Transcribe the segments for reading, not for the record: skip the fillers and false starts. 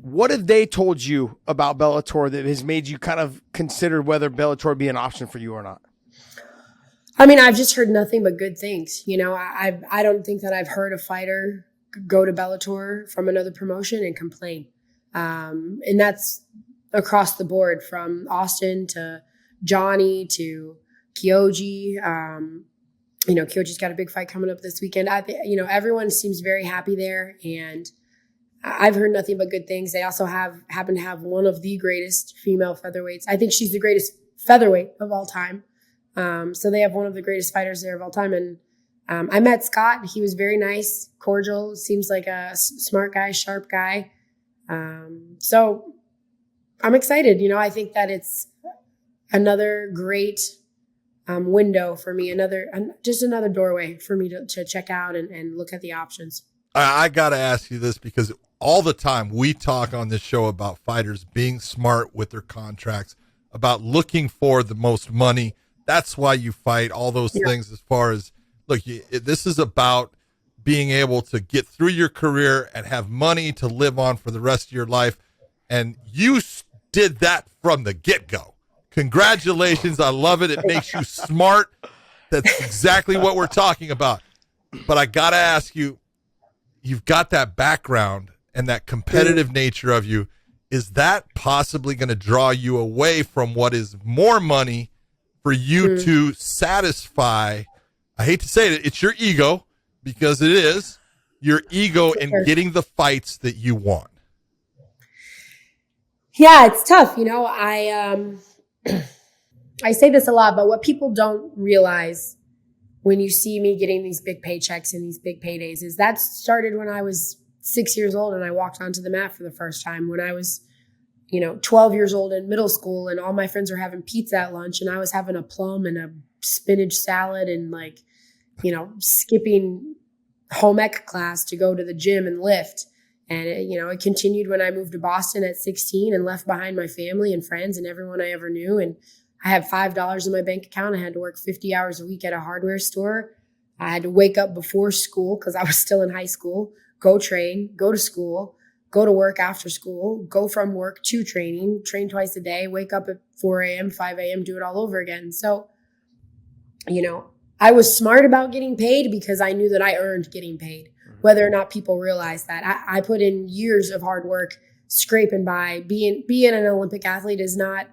What have they told you about Bellator that has made you kind of consider whether Bellator would be an option for you or not? I mean, I've just heard nothing but good things. You know, I don't think that I've heard a fighter go to Bellator from another promotion and complain. And that's across the board, from Austin to Johnny to Kyoji. Kyoji's got a big fight coming up this weekend. Everyone seems very happy there, and I've heard nothing but good things. They also happen to have one of the greatest female featherweights. I think she's the greatest featherweight of all time. So they have one of the greatest fighters there of all time. And I met Scott. He was very nice, cordial, seems like a smart guy, sharp guy. So I'm excited. You know, I think that it's another great window for me, another doorway for me to check out and look at the options. I got to ask you this, because all the time we talk on this show about fighters being smart with their contracts, about looking for the most money. That's why you fight, all those things. As far as, look, this is about being able to get through your career and have money to live on for the rest of your life. And you did that from the get-go. Congratulations. I love it. It makes you smart. That's exactly what we're talking about. But I got to ask you, you've got that background and that competitive nature of you. Is that possibly going to draw you away from what is more money for you to satisfy? I hate to say it, it's your ego, because it is your ego in getting the fights that you want. Yeah, it's tough. You know, I say this a lot, but what people don't realize when you see me getting these big paychecks and these big paydays is that started when I was 6 years old and I walked onto the mat for the first time, when I was 12 years old in middle school, and all my friends were having pizza at lunch and I was having a plum and a spinach salad and skipping home ec class to go to the gym and lift. And it continued when I moved to Boston at 16 and left behind my family and friends and everyone I ever knew. And I had $5 in my bank account. I had to work 50 hours a week at a hardware store. I had to wake up before school because I was still in high school, go train, go to school, go to work after school, go from work to training, train twice a day, wake up at 4 a.m., 5 a.m., do it all over again. So, I was smart about getting paid because I knew that I earned getting paid, whether or not people realize that. I put in years of hard work, scraping by. Being an Olympic athlete is not,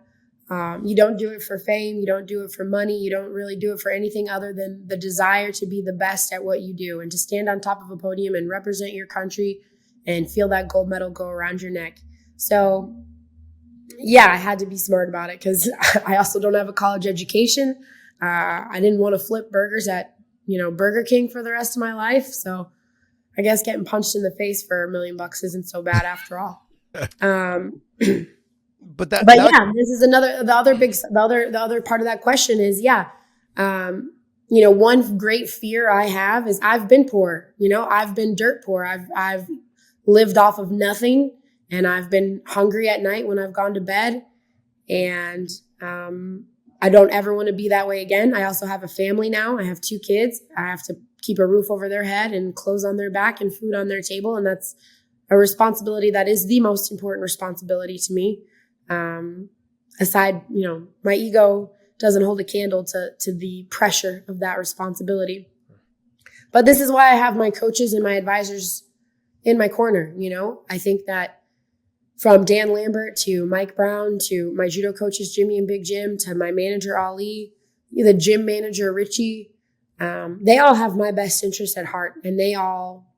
you don't do it for fame. You don't do it for money. You don't really do it for anything other than the desire to be the best at what you do and to stand on top of a podium and represent your country and feel that gold medal go around your neck. So, yeah, I had to be smart about it because I also don't have a college education. I didn't want to flip burgers at, Burger King for the rest of my life. So I guess getting punched in the face for $1 million isn't so bad after all. But this is the other part of that question is, one great fear I have is I've been poor, I've been dirt poor. I've lived off of nothing, and I've been hungry at night when I've gone to bed, and I don't ever want to be that way again. I also have a family now. I have 2 kids. I have to keep a roof over their head and clothes on their back and food on their table. And that's a responsibility that is the most important responsibility to me. Aside, my ego doesn't hold a candle to the pressure of that responsibility. But this is why I have my coaches and my advisors in my corner. I think that from Dan Lambert to Mike Brown to my judo coaches, Jimmy and Big Jim, to my manager, Ali, the gym manager, Richie, they all have my best interest at heart, and they all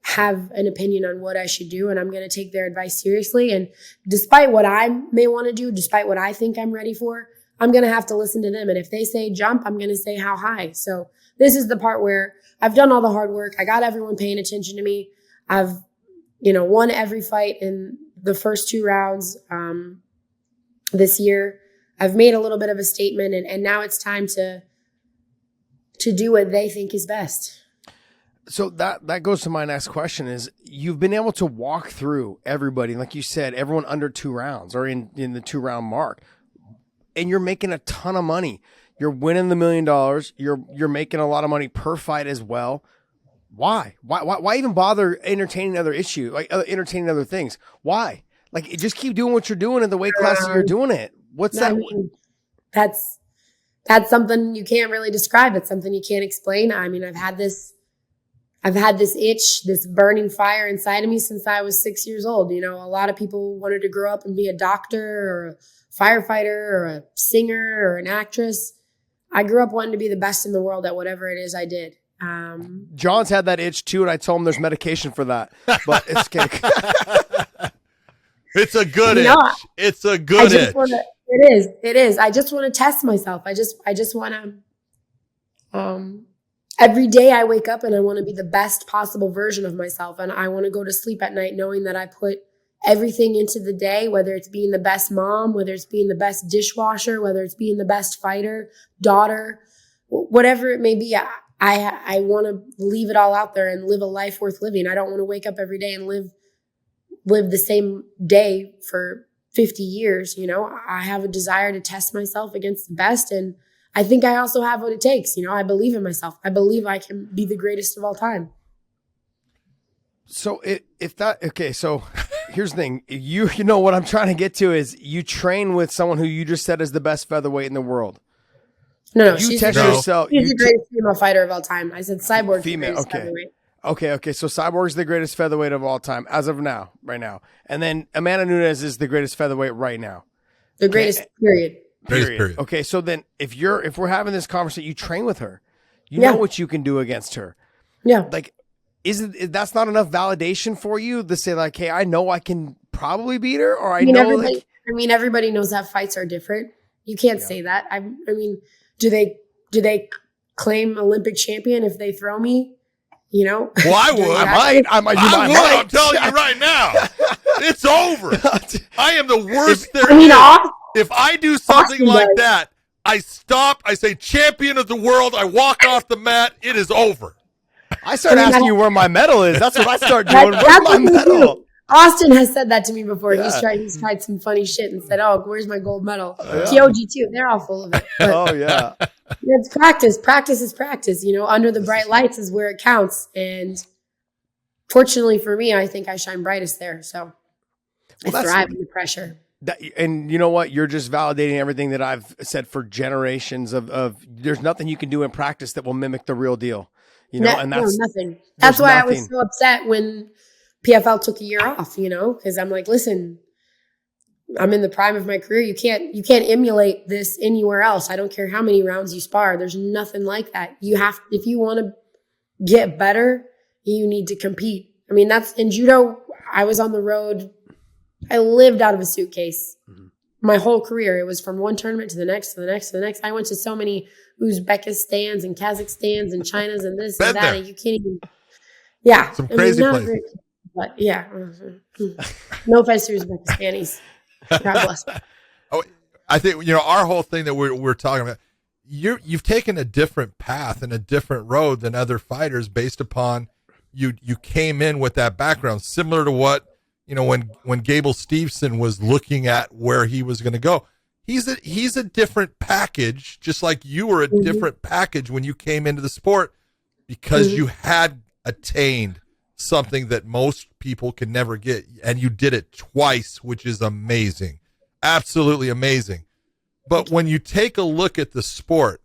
have an opinion on what I should do, and I'm going to take their advice seriously. And despite what I may want to do, despite what I think I'm ready for, I'm going to have to listen to them. And if they say jump, I'm going to say how high. So this is the part where I've done all the hard work. I got everyone paying attention to me. I've won every fight in the first 2 rounds this year. I've made a little bit of a statement, and now it's time to do what they think is best. So that goes to my next question is, you've been able to walk through everybody, like you said, everyone under 2 rounds or in the 2-round mark, and you're making a ton of money. You're winning the $1 million. You're making a lot of money per fight as well. Why even bother entertaining other issues, like entertaining other things? Why? Like, just keep doing what you're doing in the weight class that you're doing it. What's that? I mean, that's something you can't really describe. It's something you can't explain. I mean, I've had this itch, this burning fire inside of me since I was 6 years old. You know, a lot of people wanted to grow up and be a doctor or a firefighter or a singer or an actress. I grew up wanting to be the best in the world at whatever it is I did. John's had that itch too, and I told him there's medication for that. But it's cake. It's a good itch. It's a good itch. It is. I just want to test myself. I just want to, every day I wake up and I want to be the best possible version of myself. And I want to go to sleep at night knowing that I put everything into the day, whether it's being the best mom, whether it's being the best dishwasher, whether it's being the best fighter, daughter, whatever it may be. I want to leave it all out there and live a life worth living. I don't want to wake up every day and live the same day for 50 years. You know, I have a desire to test myself against the best. And I think I also have what it takes. You know, I believe in myself. I believe I can be the greatest of all time. So so here's the thing. You know what I'm trying to get to is you train with someone who you just said is the best featherweight in the world. No, you she's test yourself. She's the greatest female fighter of all time. I said Cyborg. Female. Okay. So Cyborg's the greatest featherweight of all time as of now, right now. And then Amanda Nunes is the greatest featherweight right now. The greatest, period. Period. Okay. So then if we're having this conversation, you train with her, you know what you can do against her. Yeah. Like, that's not enough validation for you to say like, hey, I know I can probably beat her, or everybody knows that fights are different. You can't say that. I mean, do they claim Olympic champion if they throw me? You know? Well, I would. I might. I'm telling you right now. It's over. I am the worst there. If I do something like that, I stop. I say champion of the world. I walk off the mat. It is over. I start asking you where my medal is. That's what I start doing. Where's my medal? Austin has said that to me before. Yeah. He's tried some funny shit and said, "Oh, where's my gold medal?" Kyoji too. They're all full of it. But oh yeah. It's practice. Practice is practice. You know, under the bright lights is where it counts. And fortunately for me, I think I shine brightest there. So I thrive under pressure. And you know what? You're just validating everything that I've said for generations of there's nothing you can do in practice that will mimic the real deal. You know, and that's nothing. That's why I was so upset when PFL took a year off, you know, because I'm like, listen, I'm in the prime of my career. You can't emulate this anywhere else. I don't care how many rounds you spar. There's nothing like that. If you want to get better, you need to compete. I mean, that's in judo. I was on the road. I lived out of a suitcase my whole career. It was from one tournament to the next, to the next, to the next. I went to so many Uzbekistans and Kazakhstans and Chinas and this and that. And you can't even, some crazy places. But yeah, no offense to Uzbekistanis. God bless. Oh, I think our whole thing that we're talking about. You've taken a different path and a different road than other fighters based upon you came in with that background, similar to what when Gable Steveson was looking at where he was going to go. He's a different package, just like you were a different package when you came into the sport because you had attained something that most people can never get, and you did it twice, which is amazing, absolutely amazing. But when you take a look at the sport,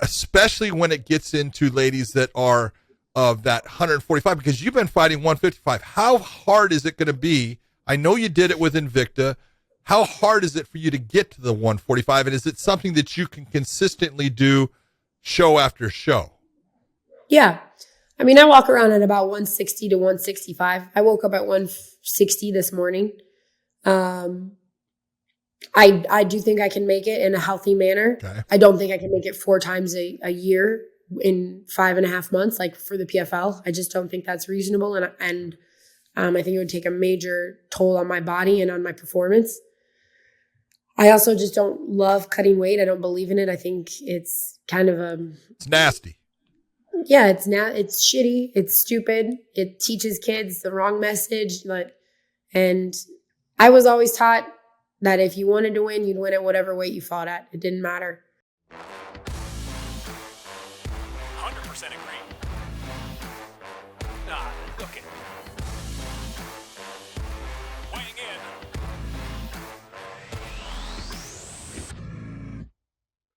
especially when it gets into ladies that are of that 145, because you've been fighting 155, how hard is it going to be? I know you did it with Invicta. How hard is it for you to get to the 145? And is it something that you can consistently do show after show? Yeah. I mean, I walk around at about 160 to 165. I woke up at 160 this morning. I do think I can make it in a healthy manner. Okay. I don't think I can make it 4 times a year in 5.5 months, like for the PFL. I just don't think that's reasonable. And I think it would take a major toll on my body and on my performance. I also just don't love cutting weight. I don't believe in it. I think it's kind of it's nasty. Yeah, it's shitty. It's stupid. It teaches kids the wrong message. And I was always taught that if you wanted to win, you'd win at whatever weight you fought at. It didn't matter.